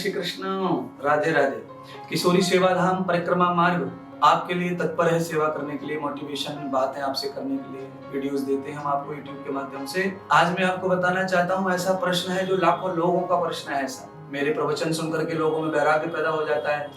श्री कृष्ण। राधे राधे। किशोरी सेवा धाम परिक्रमा मार्ग आपके लिए तत्पर है सेवा करने के लिए, मोटिवेशन बातें आपसे करने के लिए वीडियोस देते हैं हम आपको यूट्यूब के माध्यम से। आज मैं आपको बताना चाहता हूँ, ऐसा प्रश्न है जो लाखों लोगों का प्रश्न है। ऐसा मेरे प्रवचन सुनकर के लोगों में वैराग्य पैदा हो जाता है,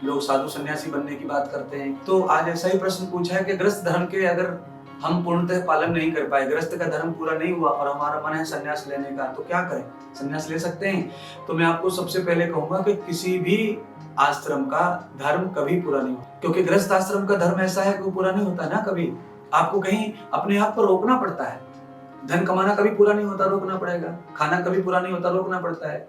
लोग साधु सन्यासी बनने की बात करते हैं। तो आज ऐसा ही प्रश्न पूछा है कि गृहस्थ धर्म के अगर हम पूर्णतः पालन नहीं कर पाए, गृहस्थ का धर्म पूरा नहीं हुआ और हमारा मन है संन्यास लेने का, तो क्या करें? संन्यास ले सकते हैं? तो मैं आपको सबसे पहले कहूंगा कि किसी भी आश्रम का धर्म कभी पूरा नहीं होता, क्योंकि गृहस्थ आश्रम का धर्म ऐसा है कि वो पूरा नहीं होता ना कभी। आपको कहीं अपने आप को रोकना पड़ता है। धन कमाना कभी पूरा नहीं होता, रोकना पड़ेगा। खाना कभी पूरा नहीं होता, रोकना पड़ता है।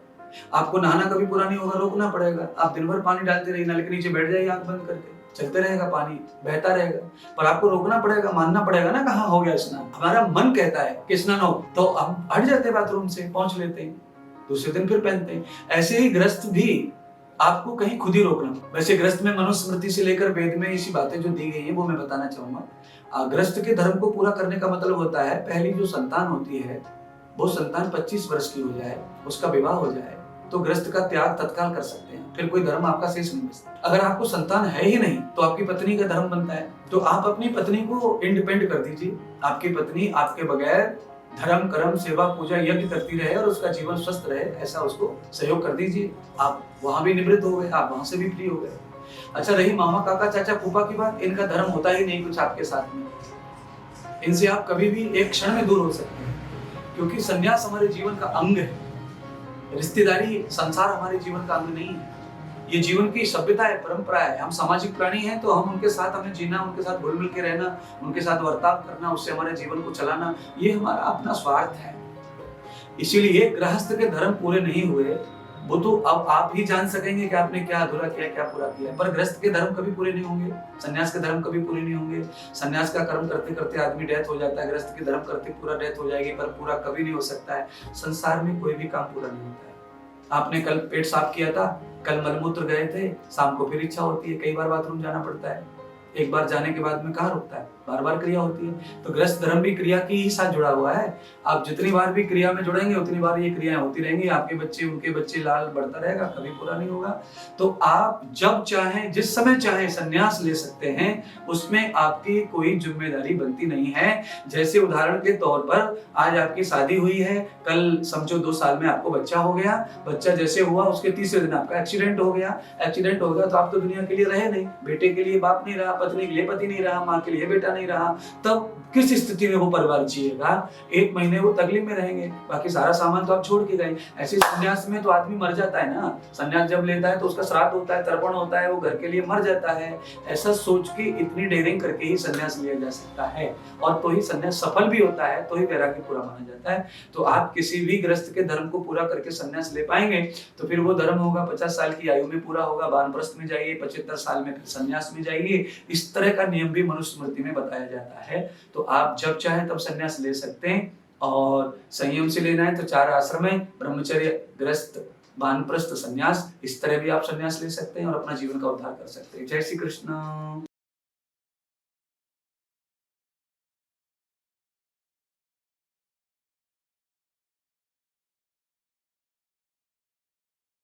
आपको नहाना कभी पूरा नहीं होगा, रोकना पड़ेगा। आप दिन भर पानी डालते रहिए, नल के नीचे बैठ जाइए आंख बंद करके, चलते रहेगा, पानी बहता रहेगा, पर आपको रोकना पड़ेगा, मानना पड़ेगा ना कहाँ हो गया स्नान। हमारा मन कहता है कि स्नान हो, तो हम हट जाते हैं बाथरूम से, पहुंच लेते हैं, दूसरे दिन फिर पहनते हैं। ऐसे ही गृहस्थ भी आपको कहीं खुद ही रोकना। वैसे गृहस्थ में मनुस्मृति से लेकर वेद में ऐसी बातें जो दी गई है वो मैं बताना चाहूंगा। गृहस्थ के धर्म को पूरा करने का मतलब होता है, पहली जो संतान होती है वो संतान 25 वर्ष की हो जाए, उसका विवाह हो जाए, तो गृहस्थ का त्याग तत्काल कर सकते हैं, फिर कोई धर्म आपका शेष नहीं बचता। अगर आपको संतान है ही नहीं तो आपकी पत्नी का धर्म बनता है, तो आप अपनी पत्नी को इंडिपेंडेंट कर दीजिए। आपकी पत्नी आपके बगैर धर्म कर्म सेवा पूजा यज्ञ करती रहे और उसका जीवन स्वस्थ रहे, ऐसा उसको सहयोग कर दीजिए। आप वहां भी निवृत्त हो गए, आप वहां से भी फ्री हो गए। अच्छा, रही मामा काका चाचा फूफा की बात, इनका धर्म होता ही नहीं कुछ आपके साथ में। इनसे आप कभी भी एक क्षण में दूर हो सकते हैं, क्योंकि संन्यास हमारे जीवन का अंग है। रिश्तेदारी संसार हमारे जीवन का अंग नहीं है। ये जीवन की सभ्यता है, परंपरा है। हम सामाजिक प्राणी हैं, तो हम उनके साथ हमें जीना, उनके साथ घुल मिल के रहना, उनके साथ वर्ताव करना, उससे हमारे जीवन को चलाना, ये हमारा अपना स्वार्थ है। इसीलिए गृहस्थ के धर्म पूरे नहीं हुए, वो तो अब आप ही जान सकेंगे कि आपने क्या अधूरा किया, क्या पूरा किया। पर गृहस्थ के धर्म कभी पूरे नहीं होंगे, संन्यास के धर्म कभी पूरे नहीं होंगे। संन्यास का कर्म करते करते आदमी डेथ हो जाता है, गृहस्थ के धर्म करते पूरा डेथ हो जाएगी, पर पूरा कभी नहीं हो सकता है। संसार में कोई भी काम पूरा नहीं होता है। आपने कल पेट साफ किया था, कल मलमूत्र गए थे, शाम को फिर इच्छा होती है, कई बार बाथरूम जाना पड़ता है। एक बार जाने के बाद में कहाँ रुकता है, बार बार क्रिया होती है। तो गृहस्थ धर्म भी क्रिया की ही साथ जुड़ा हुआ है। आप जितनी बार भी क्रिया में जुड़ेंगे उतनी बार ये क्रियाएं होती रहेंगी। आपके बच्चे उनके बच्चे लाल बढ़ता रहेगा, कभी पूरा नहीं होगा। तो आप जब चाहें जिस समय चाहें संन्यास ले सकते हैं, उसमें आपकी कोई जिम्मेदारी बनती नहीं है। जैसे उदाहरण के तौर पर आज आपकी शादी हुई है, कल समझो 2 साल में आपको बच्चा हो गया, बच्चा जैसे हुआ उसके तीसरे दिन आपका एक्सीडेंट हो गया। एक्सीडेंट हो गया तो आप तो दुनिया के लिए रहे नहीं, बेटे के लिए बाप नहीं रहा, पत्नी के लिए पति नहीं रहा, माँ के लिए बेटा नहीं रहा, तब किस स्थिति में वो परिवार जिएगा? 1 महीने वो तकलीफ में रहेंगे, बाकी सारा सामान तो आप छोड़ के गए। ऐसे संन्यास में तो आदमी मर जाता है ना। संन्यास जब लेता है तो उसका श्राद्ध होता है, तर्पण होता है, वो घर के लिए मर जाता है। ऐसा सोच के इतनी डेयरिंग करके ही संन्यास लिया जा सकता है, और तो ही संन्यास सफल भी होता है, तो ही वैराग्य पूरा माना जाता है। तो आप किसी भी गृहस्थ के धर्म को पूरा करके संन्यास ले पाएंगे तो फिर वो धर्म होगा 50 साल की आयु में पूरा होगा, वानप्रस्थ में जाइए, 75 साल में फिर संन्यास में जाइए। इस तरह का नियम भी मनुस्मृति में बताया जाता है। तो आप जब चाहें तब संन्यास ले सकते हैं, और संयम से लेना है तो 4 आश्रम है, ब्रह्मचर्य, गृहस्थ, वानप्रस्थ, संन्यास। इस तरह भी आप संन्यास ले सकते हैं और अपना जीवन का उद्धार कर सकते हैं। जय श्री कृष्ण।